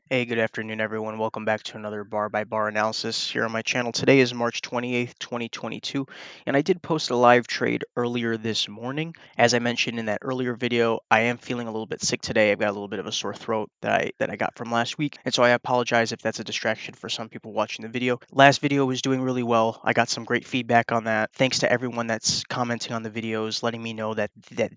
Hey, good afternoon, everyone. Welcome back to another bar by bar analysis here on my channel. Today is March 28th, 2022, and I did post a live trade earlier this morning. As I mentioned in that earlier video, I am feeling a little bit sick today. I've got a little bit of a sore throat that I got from last week, and so I apologize if that's a distraction for some people watching the video. Last video was doing really well. I got some great feedback on that. Thanks to everyone that's commenting on the videos, letting me know that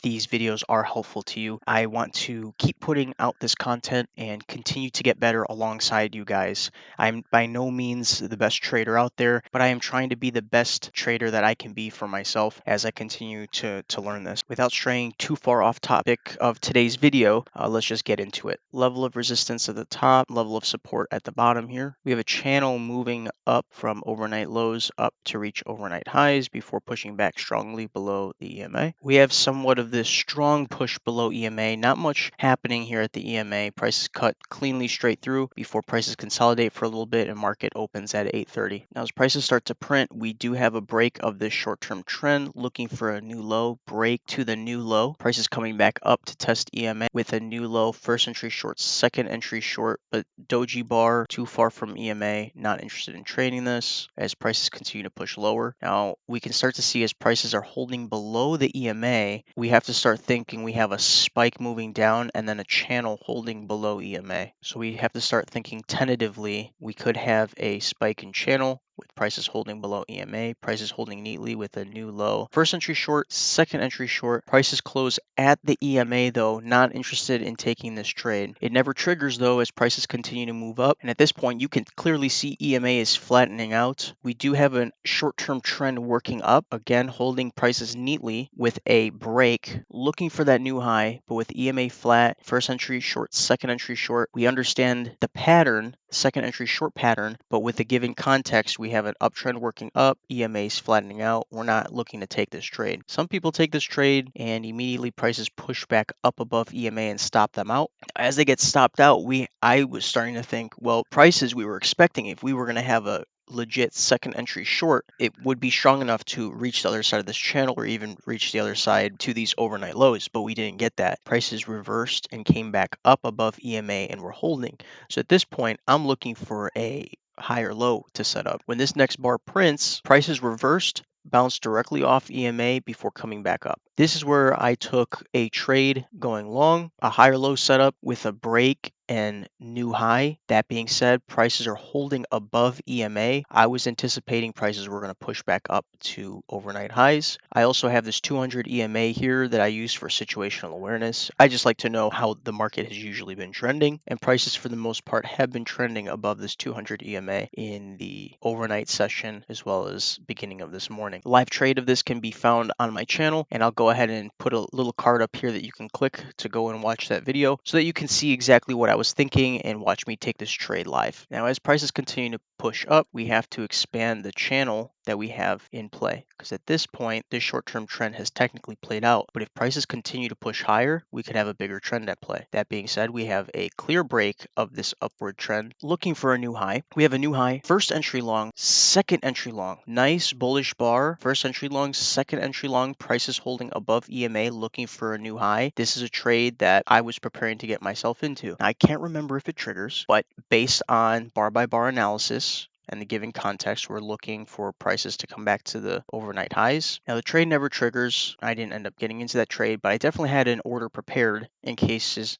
these videos are helpful to you. I want to keep putting out this content and continue to get better alongside you guys. I'm by no means the best trader out there, but I am trying to be the best trader that I can be for myself as I continue to learn this. Without straying too far off topic of today's video, let's just get into it. Level of resistance at the top, level of support at the bottom here. We have a channel moving up from overnight lows up to reach overnight highs before pushing back strongly below the EMA. We have somewhat of this strong push below EMA. Not much happening here at the EMA. Prices cut cleanly straight through before prices consolidate for a little bit and market opens at 8:30. Now as prices start to print, we do have a break of this short-term trend, looking for a new low, break to the new low. Prices coming back up to test EMA with a new low, first entry short, second entry short, but doji bar too far from EMA, not interested in trading this as prices continue to push lower. Now we can start to see as prices are holding below the EMA, we have to start thinking we have a spike moving down and then a channel holding below EMA. So we have to start thinking tentatively we could have a spike in channel with prices holding below EMA, prices holding neatly with a new low. First entry short, second entry short. Prices close at the EMA though, not interested in taking this trade. It never triggers though as prices continue to move up. And at this point, you can clearly see EMA is flattening out. We do have a short-term trend working up, again, holding prices neatly with a break, looking for that new high, but with EMA flat, first entry short, second entry short. We understand the pattern, second entry short pattern, but with the given context, we have an uptrend working up, EMA is flattening out. We're not looking to take this trade. Some people take this trade and immediately prices push back up above EMA and stop them out. As they get stopped out, I was starting to think, well, prices we were expecting, if we were going to have a legit second entry short, it would be strong enough to reach the other side of this channel or even reach the other side to these overnight lows, but we didn't get that. Prices reversed and came back up above EMA and were holding. So at this point, I'm looking for a higher low to set up. When this next bar prints, prices reversed, bounced directly off EMA before coming back up. This is where I took a trade going long, a higher low setup with a break and new high. That being said, prices are holding above EMA. I was anticipating prices were going to push back up to overnight highs. I also have this 200 EMA here that I use for situational awareness. I just like to know how the market has usually been trending, and prices for the most part have been trending above this 200 EMA in the overnight session as well as beginning of this morning. Live trade of this can be found on my channel, and I'll go ahead and put a little card up here that you can click to go and watch that video so that you can see exactly what I was thinking and watch me take this trade live. Now, as prices continue to push up, we have to expand the channel that we have in play, because at this point, this short-term trend has technically played out. But if prices continue to push higher, we could have a bigger trend at play. That being said, we have a clear break of this upward trend, looking for a new high. We have a new high, first entry long, second entry long, nice bullish bar, first entry long, second entry long, prices holding above EMA, looking for a new high. This is a trade that I was preparing to get myself into. Now, I can't remember if it triggers, but based on bar by bar analysis and the given context, we're looking for prices to come back to the overnight highs. Now, the trade never triggers. I didn't end up getting into that trade, but I definitely had an order prepared in case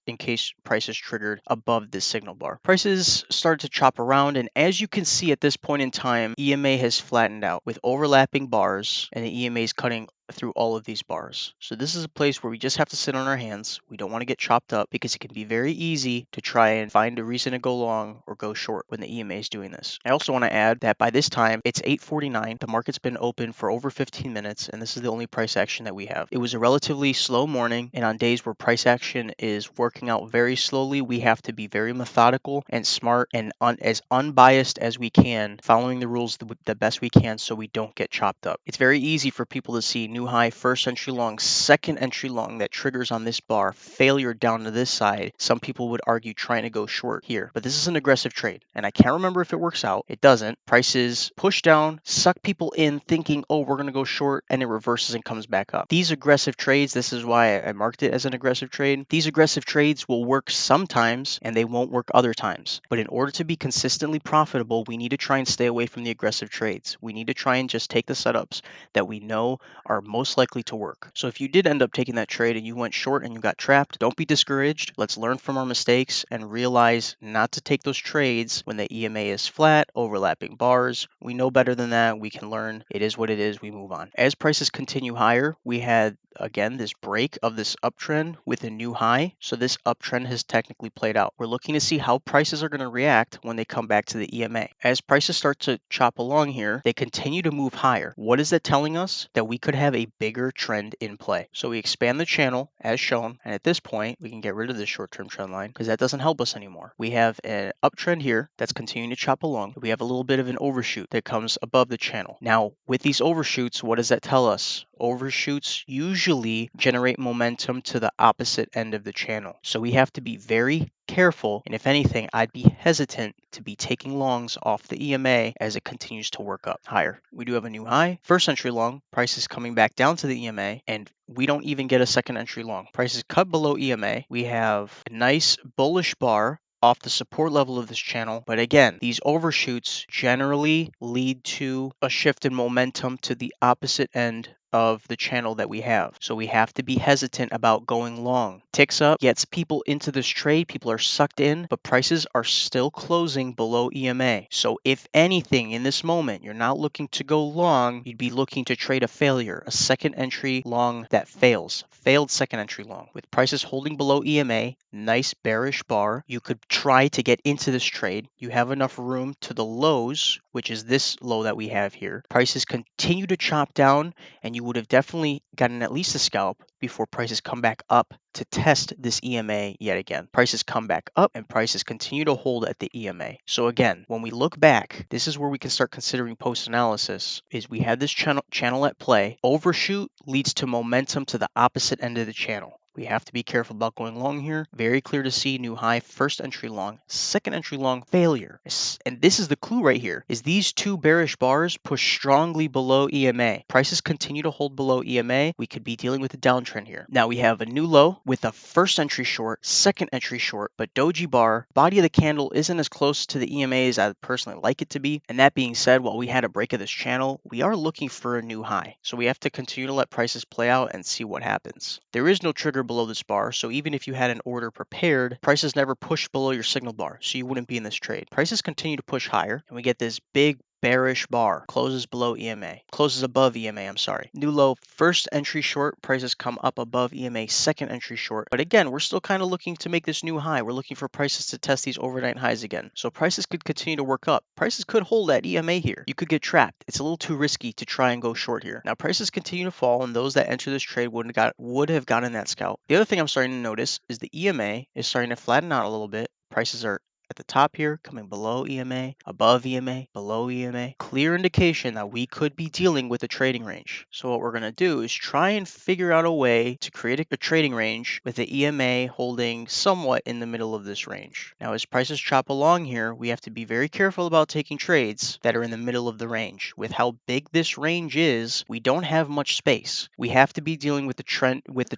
prices triggered above this signal bar. Prices started to chop around, and as you can see at this point in time, EMA has flattened out with overlapping bars, and the EMA is cutting through all of these bars. So this is a place where we just have to sit on our hands. We don't want to get chopped up because it can be very easy to try and find a reason to go long or go short when the EMA is doing this. I also want to add that by this time, it's 8:49. The market's been open for over 15 minutes, and this is the only price action that we have. It was a relatively slow morning, and on days where price action is working out very slowly, we have to be very methodical and smart and as unbiased as we can, following the rules the best we can so we don't get chopped up. It's very easy for people to see new high, first entry long, second entry long that triggers on this bar, failure down to this side. Some people would argue trying to go short here, but this is an aggressive trade, and I can't remember if it works out. It doesn't. Prices push down, suck people in thinking, oh, we're going to go short, and it reverses and comes back up. These aggressive trades, this is why I marked it as an aggressive trade. These aggressive trades will work sometimes and they won't work other times. But in order to be consistently profitable, we need to try and stay away from the aggressive trades. We need to try and just take the setups that we know are most likely to work. So if you did end up taking that trade and you went short and you got trapped, don't be discouraged. Let's learn from our mistakes and realize not to take those trades when the EMA is flat, overlapping bars. We know better than that. We can learn. It is what it is. We move on. As prices continue higher, we had again this break of this uptrend with a new high. So this uptrend has technically played out. We're looking to see how prices are going to react when they come back to the EMA. As prices start to chop along here, they continue to move higher. What is that telling us? That we could have a bigger trend in play. So we expand the channel as shown, and at this point we can get rid of this short-term trend line because that doesn't help us anymore. We have an uptrend here that's continuing to chop along. We have a little bit of an overshoot that comes above the channel. Now with these overshoots, what does that tell us? Overshoots usually generate momentum to the opposite end of the channel. So we have to be very careful, and if anything, I'd be hesitant to be taking longs off the EMA as it continues to work up higher. We do have a new high, first entry long, prices coming back down to the EMA, and we don't even get a second entry long. Prices cut below EMA. We have a nice bullish bar off the support level of this channel. But again, these overshoots generally lead to a shift in momentum to the opposite end of the channel that we have. So we have to be hesitant about going long. Ticks up, gets people into this trade, people are sucked in, but prices are still closing below EMA. So if anything in this moment, you're not looking to go long, you'd be looking to trade a failure, a second entry long that fails. Failed second entry long. With prices holding below EMA, nice bearish bar, you could try to get into this trade. You have enough room to the lows, which is this low that we have here. Prices continue to chop down, and you would have definitely gotten at least a scalp before prices come back up to test this EMA yet again. Prices come back up and prices continue to hold at the EMA. So again, when we look back, this is where we can start considering post-analysis, is we had this channel at play. Overshoot leads to momentum to the opposite end of the channel. We have to be careful about going long here. Very clear to see new high, first entry long, second entry long, failure. And this is the clue right here, is these two bearish bars push strongly below EMA. Prices continue to hold below EMA. We could be dealing with a downtrend here. Now we have a new low with a first entry short, second entry short, but doji bar, body of the candle isn't as close to the EMA as I personally like it to be. And that being said, while we had a break of this channel, we are looking for a new high. So we have to continue to let prices play out and see what happens. There is no trigger below this bar, so even if you had an order prepared, prices never pushed below your signal bar, so you wouldn't be in this trade. Prices continue to push higher, and we get this big bearish bar, closes below EMA, closes above EMA, I'm sorry. New low, first entry short, prices come up above EMA, second entry short. But again, we're still kind of looking to make this new high. We're looking for prices to test these overnight highs again. So prices could continue to work up. Prices could hold at EMA here. You could get trapped. It's a little too risky to try and go short here. Now prices continue to fall, and those that enter this trade would have gotten that scalp. The other thing I'm starting to notice is the EMA is starting to flatten out a little bit. Prices are at the top here, coming below EMA, above EMA, below EMA. Clear indication that we could be dealing with a trading range. So what we're going to do is try and figure out a way to create a trading range with the EMA holding somewhat in the middle of this range. Now as prices chop along here, we have to be very careful about taking trades that are in the middle of the range. With how big this range is, we don't have much space. We have to be dealing with the trend with the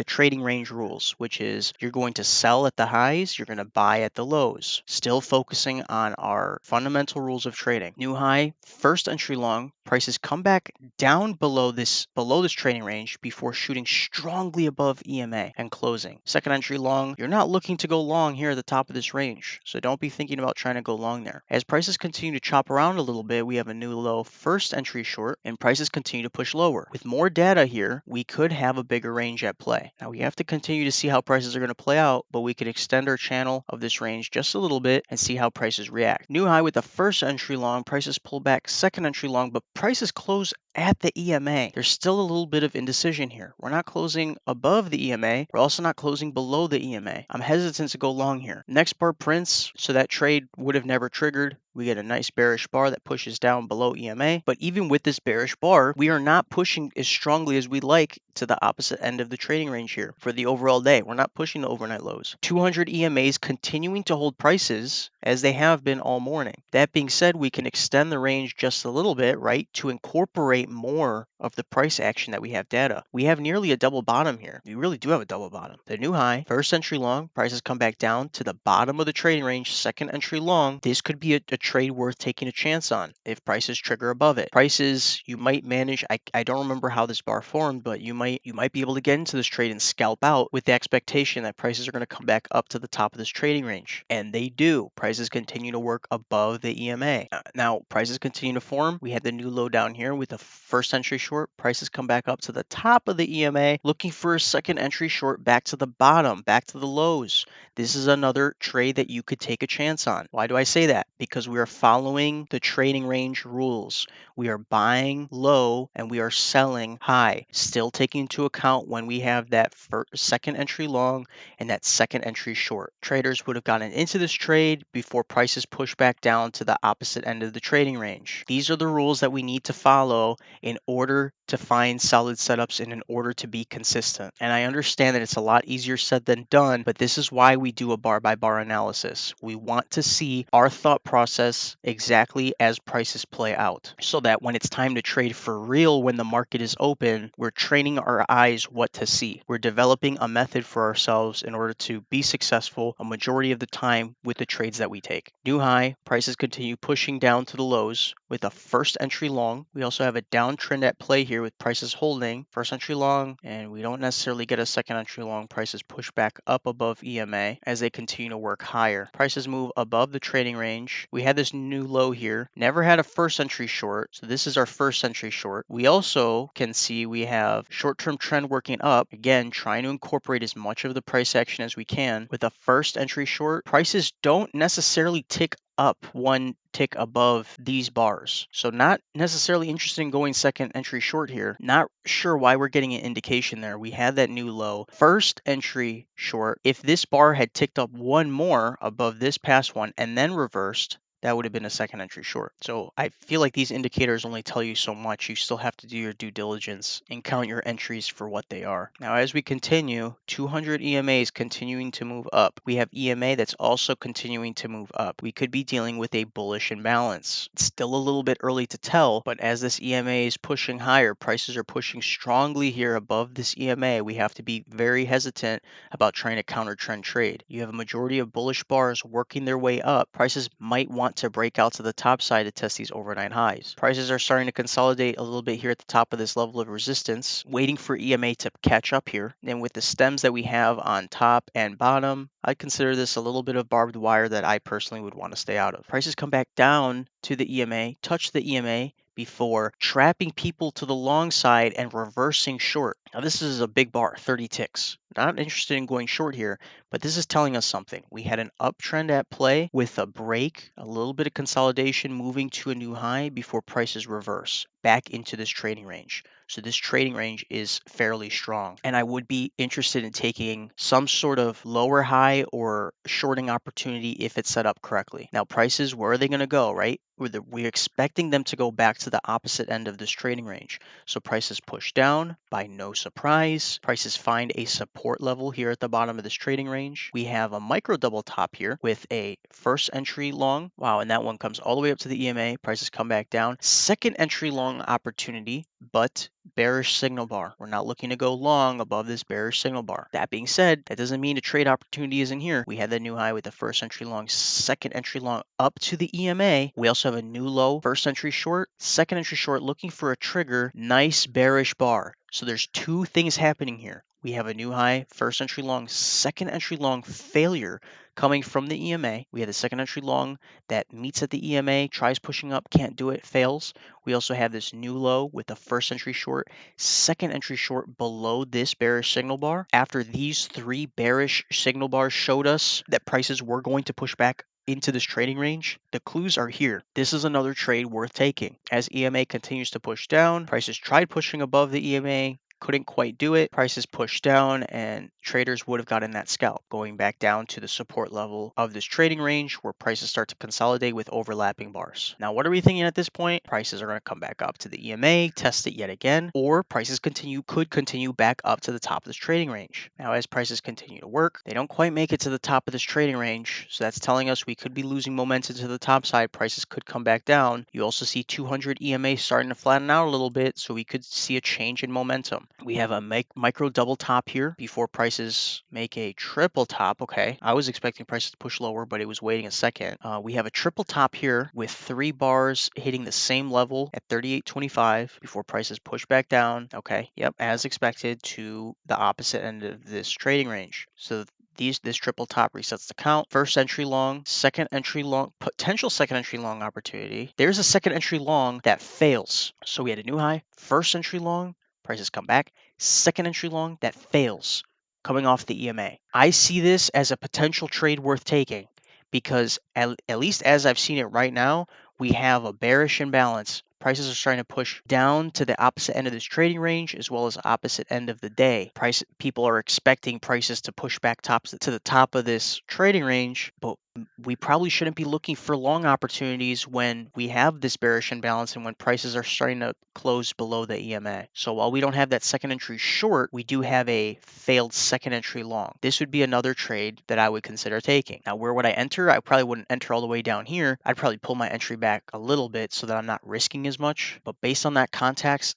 trading range rules, which is you're going to sell at the highs, you're going to buy at the lows. Still focusing on our fundamental rules of trading. New high, first entry long, prices come back down below this trading range before shooting strongly above EMA and closing. Second entry long, you're not looking to go long here at the top of this range, so don't be thinking about trying to go long there. As prices continue to chop around a little bit, we have a new low, first entry short, and prices continue to push lower. With more data here, we could have a bigger range at play. Now we have to continue to see how prices are going to play out, but we could extend our channel of this range just a little bit and see how prices react. New high with the first entry long, prices pull back second entry long, but prices close at the EMA. There's still a little bit of indecision here. We're not closing above the EMA. We're also not closing below the EMA. I'm hesitant to go long here. Next bar prints, so that trade would have never triggered. We get a nice bearish bar that pushes down below EMA. But even with this bearish bar, we are not pushing as strongly as we'd like to the opposite end of the trading range here for the overall day. We're not pushing the overnight lows. 200 EMAs continuing to hold prices as they have been all morning. That being said, we can extend the range just a little bit, right, to incorporate more of the price action that we have data. We have nearly a double bottom here. We really do have a double bottom. The new high, first entry long, prices come back down to the bottom of the trading range, second entry long. This could be a trade worth taking a chance on if prices trigger above it. Prices you might manage. I don't remember how this bar formed, but you might be able to get into this trade and scalp out with the expectation that prices are going to come back up to the top of this trading range. And they do. Prices continue to work above the EMA. Now prices continue to form. We had the new low down here with the first entry short. Prices come back up to the top of the EMA, looking for a second entry short back to the bottom, back to the lows. This is another trade that you could take a chance on. Why do I say that? Because we are following the trading range rules. We are buying low and we are selling high, still taking into account when we have that second entry long and that second entry short. Traders would have gotten into this trade before prices push back down to the opposite end of the trading range. These are the rules that we need to follow in order to find solid setups and in order to be consistent. And I understand that it's a lot easier said than done, but this is why we do a bar by bar analysis. We want to see our thought process exactly as prices play out, so that when it's time to trade for real, when the market is open, we're training our eyes what to see. We're developing a method for ourselves in order to be successful a majority of the time with the trades that we take. New high, prices continue pushing down to the lows with a first entry long. We also have a downtrend at play here with prices holding first entry long, and we don't necessarily get a second entry long. Prices push back up above EMA as they continue to work higher. Prices move above the trading range. We had this new low here. Never had a first entry short, so this is our first entry short. We also can see we have short-term trend working up, again trying to incorporate as much of the price action as we can. With a first entry short, prices don't necessarily tick up one tick above these bars. So not necessarily interested in going second entry short here. Not sure why we're getting an indication there. We had that new low. First entry short. If this bar had ticked up one more above this past one and then reversed, that would have been a second entry short. So I feel like these indicators only tell you so much. You still have to do your due diligence and count your entries for what they are. Now, as we continue, 200 EMAs continuing to move up. We have EMA that's also continuing to move up. We could be dealing with a bullish imbalance. It's still a little bit early to tell, but as this EMA is pushing higher, prices are pushing strongly here above this EMA. We have to be very hesitant about trying to counter trend trade. You have a majority of bullish bars working their way up. Prices might want to break out to the top side to test these overnight highs. Prices are starting to consolidate a little bit here at the top of this level of resistance, waiting for EMA to catch up here. And with the stems that we have on top and bottom, I consider this a little bit of barbed wire that I personally would want to stay out of. Prices come back down to the EMA, touch the EMA, before trapping people to the long side and reversing short. Now this is a big bar, 30 ticks. Not interested in going short here, but this is telling us something. We had an uptrend at play with a break, a little bit of consolidation moving to a new high before prices reverse back into this trading range. So this trading range is fairly strong, and I would be interested in taking some sort of lower high or shorting opportunity if it's set up correctly. Now prices, where are they going to go, right? We're expecting them to go back to the opposite end of this trading range. So prices push down by no surprise. Prices find a support level here at the bottom of this trading range. We have a micro double top here with a first entry long. Wow, and that one comes all the way up to the EMA. Prices come back down. Second entry long opportunity, but bearish signal bar. We're not looking to go long above this bearish signal bar. That being said, that doesn't mean a trade opportunity isn't here. We had the new high with the first entry long, second entry long up to the EMA. We also have a new low, first entry short, second entry short, looking for a trigger, nice bearish bar. So there's two things happening here. We have a new high, first entry long, second entry long failure coming from the EMA. We have the second entry long that meets at the EMA, tries pushing up, can't do it, fails. We also have this new low with the first entry short, second entry short below this bearish signal bar. After these three bearish signal bars showed us that prices were going to push back into this trading range, the clues are here. This is another trade worth taking. As EMA continues to push down, prices tried pushing above the EMA, couldn't quite do it. Prices pushed down and traders would have gotten that scalp, going back down to the support level of this trading range where prices start to consolidate with overlapping bars. Now, what are we thinking at this point? Prices are going to come back up to the EMA, test it yet again, or prices could continue back up to the top of this trading range. Now, as prices continue to work, they don't quite make it to the top of this trading range, so that's telling us we could be losing momentum to the top side. Prices could come back down. You also see 200 EMA starting to flatten out a little bit, so we could see a change in momentum. We have a micro double top here before prices make a triple top. Okay, I was expecting prices to push lower, but it was waiting a second. We have a triple top here with 3 bars hitting the same level at 38.25 before prices push back down. Okay, yep, as expected, to the opposite end of this trading range. So this triple top resets the count. First entry long, second entry long, potential second entry long opportunity. There's a second entry long that fails. So we had a new high, first entry long, prices come back, second entry long that fails coming off the EMA. I see this as a potential trade worth taking because at least as I've seen it right now, we have a bearish imbalance. Prices are starting to push down to the opposite end of this trading range as well as opposite end of the day. People are expecting prices to push back tops to the top of this trading range, but we probably shouldn't be looking for long opportunities when we have this bearish imbalance and when prices are starting to close below the EMA. So while we don't have that second entry short, we do have a failed second entry long. This would be another trade that I would consider taking. Now, where would I enter? I probably wouldn't enter all the way down here. I'd probably pull my entry back a little bit so that I'm not risking as much. But based on that context,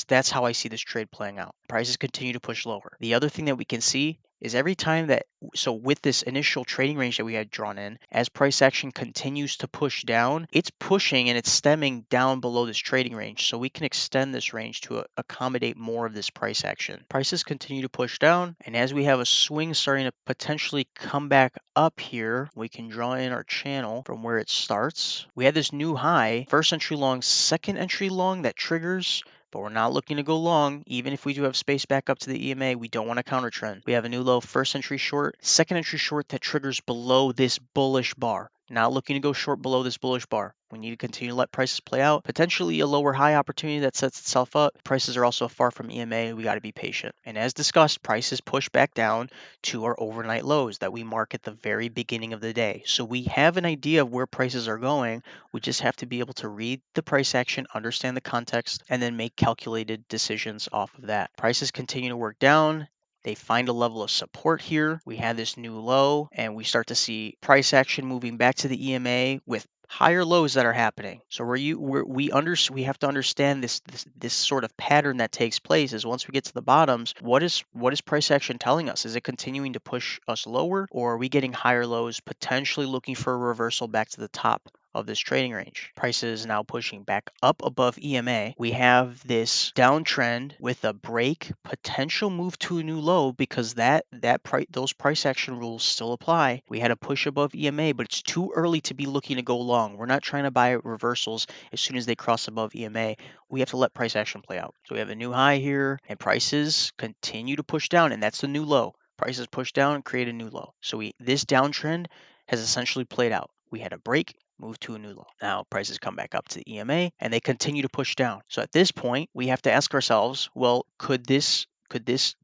that's how I see this trade playing out. Prices continue to push lower. The other thing that we can see is every time that, so with this initial trading range that we had drawn in, as price action continues to push down, it's pushing and it's stemming down below this trading range. So we can extend this range to accommodate more of this price action. Prices continue to push down, and as we have a swing starting to potentially come back up here, we can draw in our channel from where it starts. We had this new high, first entry long, second entry long that triggers, but we're not looking to go long. Even if we do have space back up to the EMA, we don't want to counter trend. We have a new low, first entry short, second entry short that triggers below this bullish bar. Not looking to go short below this bullish bar. We need to continue to let prices play out. Potentially a lower high opportunity that sets itself up. Prices are also far from EMA. We got to be patient. And as discussed, prices push back down to our overnight lows that we mark at the very beginning of the day. So we have an idea of where prices are going. We just have to be able to read the price action, understand the context, and then make calculated decisions off of that. Prices continue to work down. They find a level of support here. We have this new low, and we start to see price action moving back to the EMA with higher lows that are happening. So we have to understand this sort of pattern that takes place is once we get to the bottoms, what is price action telling us? Is it continuing to push us lower, or are we getting higher lows, potentially looking for a reversal back to the top of this trading range? Prices now pushing back up above EMA. We have this downtrend with a break, potential move to a new low because those price action rules still apply. We had a push above EMA, but it's too early to be looking to go long. We're not trying to buy reversals as soon as they cross above EMA. We have to let price action play out. So we have a new high here, and prices continue to push down, and that's the new low. Prices push down and create a new low. So this downtrend has essentially played out. We had a break, move to a new low. Now prices come back up to the EMA and they continue to push down. So at this point, we have to ask ourselves, well, could this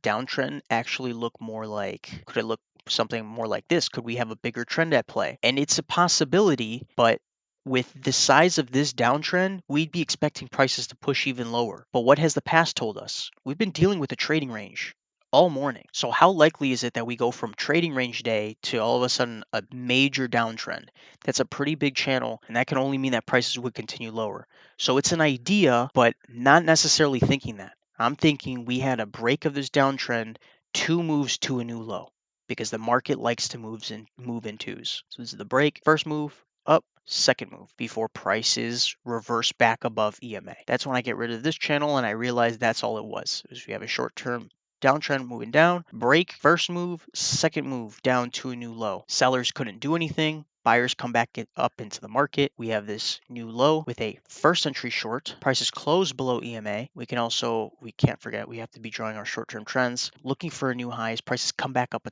downtrend actually look could it look something more like this? Could we have a bigger trend at play? And it's a possibility, but with the size of this downtrend, we'd be expecting prices to push even lower. But what has the past told us? We've been dealing with a trading range all morning. So how likely is it that we go from trading range day to all of a sudden a major downtrend? That's a pretty big channel, and that can only mean that prices would continue lower. So it's an idea, but not necessarily thinking that. I'm thinking we had a break of this downtrend, 2 moves to a new low, because the market likes to move in twos. So this is the break, first move, up, second move, before prices reverse back above EMA. That's when I get rid of this channel and I realize that's all it was. We have a short-term downtrend moving down, break, first move, second move down to a new low. Sellers couldn't do anything. Buyers come back up into the market. We have this new low with a first entry short. Prices close below EMA. We can't forget, we have to be drawing our short-term trends. Looking for a new highs. Prices come back up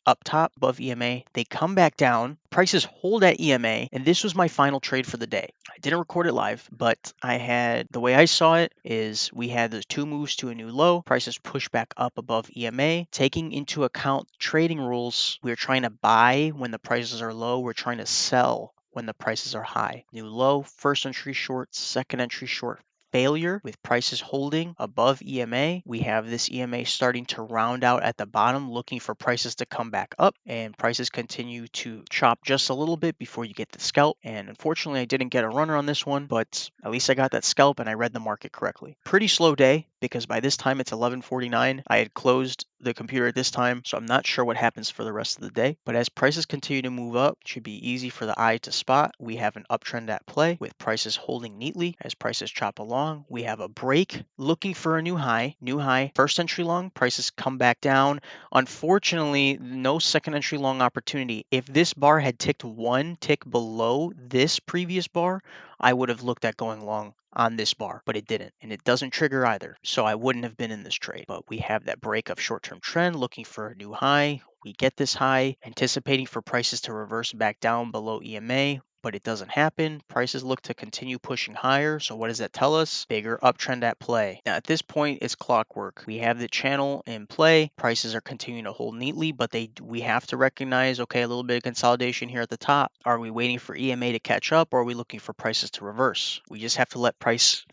up top above EMA. They come back down. Prices hold at EMA, and this was my final trade for the day. I didn't record it live, but the way I saw it is we had those two moves to a new low. Prices push back up above EMA. Taking into account trading rules, we're trying to buy when the prices are low. We're trying to sell when the prices are high. New low, first entry short, second entry short, failure with prices holding above EMA. We have this EMA starting to round out at the bottom, looking for prices to come back up, and prices continue to chop just a little bit before you get the scalp. And unfortunately, I didn't get a runner on this one, but at least I got that scalp and I read the market correctly. Pretty slow day because by this time it's 11:49. I had closed the computer at this time, so I'm not sure what happens for the rest of the day. But as prices continue to move up, it should be easy for the eye to spot. We have an uptrend at play with prices holding neatly as prices chop along. We have a break looking for a new high, first entry long, prices come back down. Unfortunately, no second entry long opportunity. If this bar had ticked one tick below this previous bar, I would have looked at going long on this bar, but it didn't, and it doesn't trigger either, so I wouldn't have been in this trade. But we have that break of short-term trend looking for a new high. We get this high, anticipating for prices to reverse back down below EMA, but it doesn't happen. Prices look to continue pushing higher. So what does that tell us? Bigger uptrend at play. Now at this point, it's clockwork. We have the channel in play. Prices are continuing to hold neatly, but we have to recognize, okay, a little bit of consolidation here at the top. Are we waiting for EMA to catch up, or are we looking for prices to reverse? We just have to let prices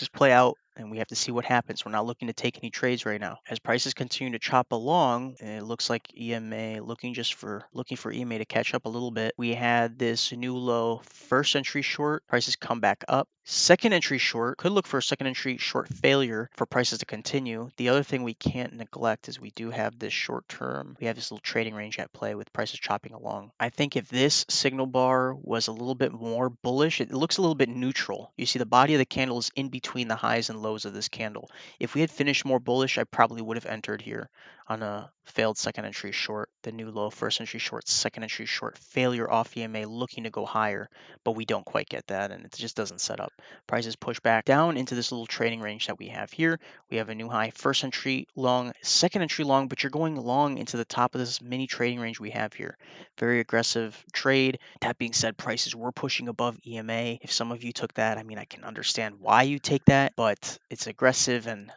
play out, and we have to see what happens. We're not looking to take any trades right now. As prices continue to chop along, it looks like EMA looking for EMA to catch up a little bit. We had this new low, first entry short, prices come back up. Second entry short, could look for a second entry short failure for prices to continue. The other thing we can't neglect is we do have this short term, we have this little trading range at play with prices chopping along. I think if this signal bar was a little bit more bullish, it looks a little bit neutral. You see the body of the candle is in between the highs and lows of this candle. If we had finished more bullish, I probably would have entered here on a failed second entry short, the new low, first entry short, second entry short, failure off EMA looking to go higher, but we don't quite get that, and it just doesn't set up. Prices push back down into this little trading range that we have here. We have a new high, first entry long, second entry long, but you're going long into the top of this mini trading range we have here. Very aggressive trade. That being said, prices were pushing above EMA. If some of you took that, I mean, I can understand why you take that, but it's aggressive, and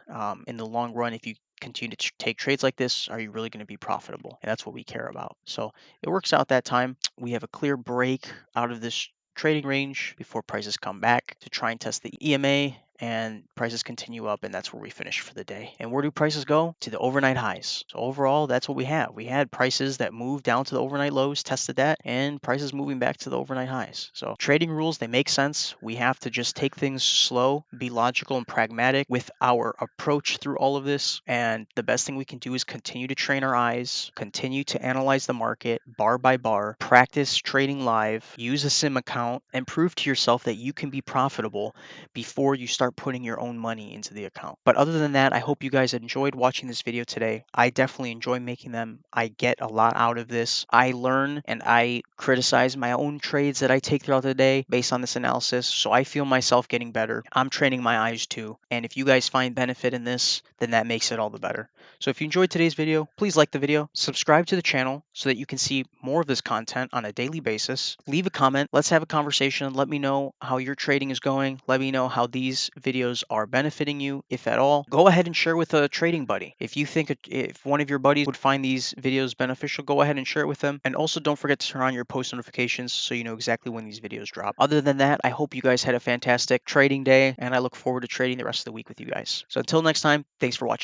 in the long run, if you continue to take trades like this, are you really going to be profitable? And that's what we care about. So it works out that time. We have a clear break out of this trading range before prices come back to try and test the EMA, and prices continue up, and that's where we finish for the day. And where do prices go? To the overnight highs. So overall, that's what we have. We had prices that moved down to the overnight lows, tested that, and prices moving back to the overnight highs. So trading rules, they make sense. We have to just take things slow, be logical and pragmatic with our approach through all of this. And the best thing we can do is continue to train our eyes, continue to analyze the market bar by bar, practice trading live, use a sim account, and prove to yourself that you can be profitable before you start putting your own money into the account. But other than that, I hope you guys enjoyed watching this video today. I definitely enjoy making them. I get a lot out of this. I learn and I criticize my own trades that I take throughout the day based on this analysis, so I feel myself getting better. I'm training my eyes too, and if you guys find benefit in this, then that makes it all the better. So if you enjoyed today's video, please like the video, subscribe to the channel so that you can see more of this content on a daily basis. Leave a comment, let's have a conversation, let me know how your trading is going, let me know how these videos are benefiting you, if at all. Go ahead and share with a trading buddy. If you think if one of your buddies would find these videos beneficial, go ahead and share it with them. And also don't forget to turn on your post notifications so you know exactly when these videos drop. Other than that, I hope you guys had a fantastic trading day, and I look forward to trading the rest of the week with you guys. So until next time, thanks for watching.